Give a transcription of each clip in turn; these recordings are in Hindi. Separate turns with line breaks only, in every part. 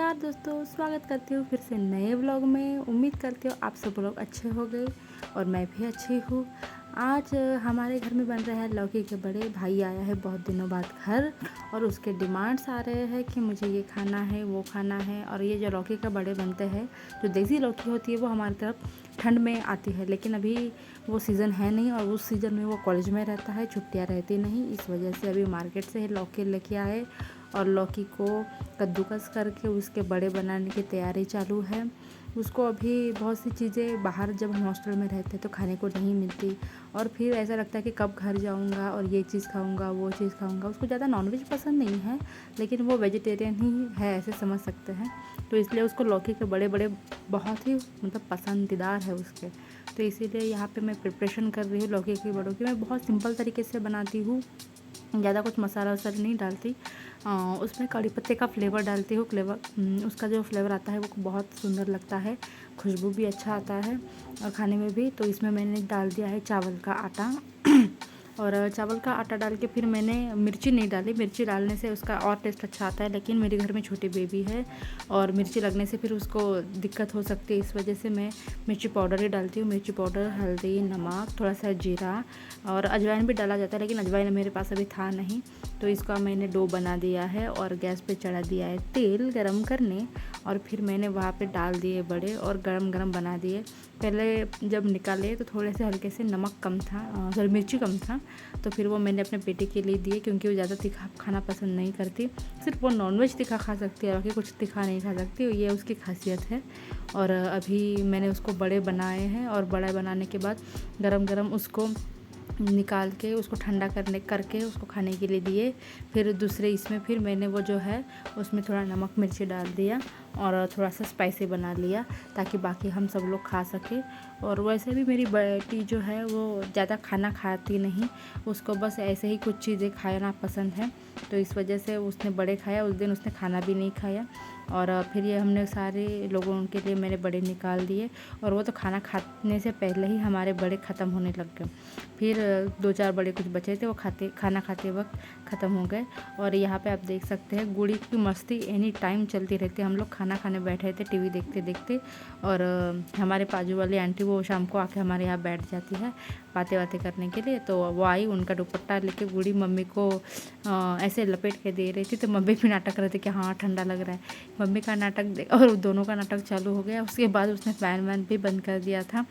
नमस्कार दोस्तों, स्वागत करती हूँ फिर से नए व्लॉग में। उम्मीद करती हूँ आप सब लोग अच्छे होंगे और मैं भी अच्छी हूँ। आज हमारे घर में बन रहा है लौकी के बड़े। भाई आया है बहुत दिनों बाद घर और उसके डिमांड्स आ रहे हैं कि मुझे ये खाना है, वो खाना है। और ये जो लौकी के बड़े बनते हैं, जो देसी लौकी होती है वो हमारी तरफ ठंड में आती है, लेकिन अभी वो सीज़न है नहीं और उस सीज़न में वो कॉलेज में रहता है, छुट्टियाँ रहती नहीं। इस वजह से अभी मार्केट से लौकी लेके आए और लौकी को कद्दूकस करके उसके बड़े बनाने की तैयारी चालू है। उसको अभी बहुत सी चीज़ें बाहर जब हम हॉस्टल में रहते तो खाने को नहीं मिलती और फिर ऐसा लगता है कि कब घर जाऊंगा और ये चीज़ खाऊंगा, वो चीज़ खाऊंगा। उसको ज़्यादा नॉनवेज पसंद नहीं है, लेकिन वो वेजिटेरियन ही है, ऐसे समझ सकते हैं। तो इसलिए उसको लौकी के बड़े बड़े बहुत ही पसंदीदार है उसके। तो इसीलिए यहाँ पे मैं प्रिपरेशन कर रही हूँ लौकी के बड़ों की। मैं बहुत सिंपल तरीके से बनाती हूँ, ज़्यादा कुछ मसाला वसाला नहीं डालती। उसमें कड़ी पत्ते का फ्लेवर डालती हूँ। उसका जो फ्लेवर आता है वो बहुत सुंदर लगता है, खुशबू भी अच्छा आता है और खाने में भी। तो इसमें मैंने डाल दिया है चावल का आटा और चावल का आटा डाल के फिर मैंने मिर्ची नहीं डाली। मिर्ची डालने से उसका और टेस्ट अच्छा आता है, लेकिन मेरे घर में छोटी बेबी है और मिर्ची लगने से फिर उसको दिक्कत हो सकती है। इस वजह से मैं मिर्ची पाउडर ही डालती हूँ। मिर्ची पाउडर, हल्दी, नमक, थोड़ा सा जीरा और अजवाइन भी डाला जाता है, लेकिन अजवाइन मेरे पास अभी था नहीं। तो इसका मैंने डो बना दिया है और गैस पे चढ़ा दिया है तेल गरम करने और फिर मैंने वहाँ पे डाल दिए बड़े और गरम गरम बना दिए। पहले जब निकाले तो थोड़े से हल्के से नमक कम था, सॉरी मिर्ची कम था, तो फिर वो मैंने अपने बेटे के लिए दिए क्योंकि वो ज़्यादा तीखा खाना पसंद नहीं करती। सिर्फ वो नॉनवेज तीखा खा सकती है, बाकी कुछ तीखा नहीं खा सकती, ये उसकी खासियत है। और अभी मैंने उसको बड़े बनाए हैं और बड़ा बनाने के बाद गरम गरम उसको निकाल के उसको ठंडा करके उसको खाने के लिए दिए। फिर दूसरे इसमें फिर मैंने वो जो है उसमें थोड़ा नमक मिर्ची डाल दिया और थोड़ा सा स्पाइसी बना लिया ताकि बाकी हम सब लोग खा सकें। और वैसे भी मेरी बेटी जो है वो ज़्यादा खाना खाती नहीं, उसको बस ऐसे ही कुछ चीज़ें खाना पसंद है। तो इस वजह से उसने बड़े खाया, उस दिन उसने खाना भी नहीं खाया। और फिर ये हमने सारे लोगों के लिए मैंने बड़े निकाल दिए और वो तो खाना खाने से पहले ही हमारे बड़े ख़त्म होने लग गए। फिर 2-4 बड़े कुछ बचे थे, वो खाना खाते वक्त ख़त्म हो गए। और यहाँ पे आप देख सकते हैं गुड़ी की मस्ती एनी टाइम चलती रहती है। हम लोग खाना खाने बैठे थे टीवी देखते देखते और हमारे बाजू वाली आंटी वो शाम को आके हमारे यहाँ बैठ जाती है बातें करने के लिए। तो वो आई, उनका दुपट्टा लेके गुड़ी मम्मी को ऐसे लपेट के दे रही थी, तो मम्मी भी नाटक कर रही थी कि हाँ ठंडा लग रहा है। मम्मी का नाटक देख और दोनों का नाटक चालू हो गया। उसके बाद उसने फ़ैन वैन भी बंद कर दिया था।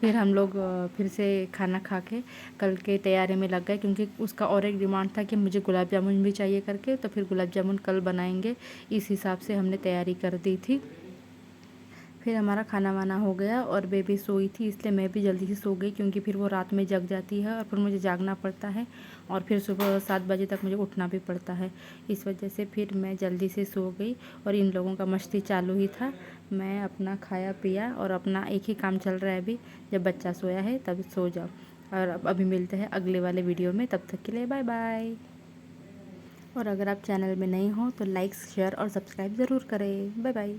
फिर हम लोग फिर से खाना खा के कल के तैयारी में लग गए, क्योंकि उसका और एक डिमांड था कि मुझे गुलाब जामुन भी चाहिए करके। तो फिर गुलाब जामुन कल बनाएंगे, इस हिसाब से हमने तैयारी कर दी थी। फिर हमारा खाना वाना हो गया और बेबी सोई थी, इसलिए मैं भी जल्दी से सो गई, क्योंकि फिर वो रात में जग जाती है और फिर मुझे जागना पड़ता है और फिर सुबह 7 बजे तक मुझे उठना भी पड़ता है। इस वजह से फिर मैं जल्दी से सो गई और इन लोगों का मस्ती चालू ही था। मैं अपना खाया पिया और अपना एक ही काम चल रहा है अभी, जब बच्चा सोया है तब सो जाओ। और अभी मिलते हैं अगले वाले वीडियो में, तब तक के लिए बाय बाय। और अगर आप चैनल में नए हो तो लाइक, शेयर और सब्सक्राइब ज़रूर करें। Bye bye.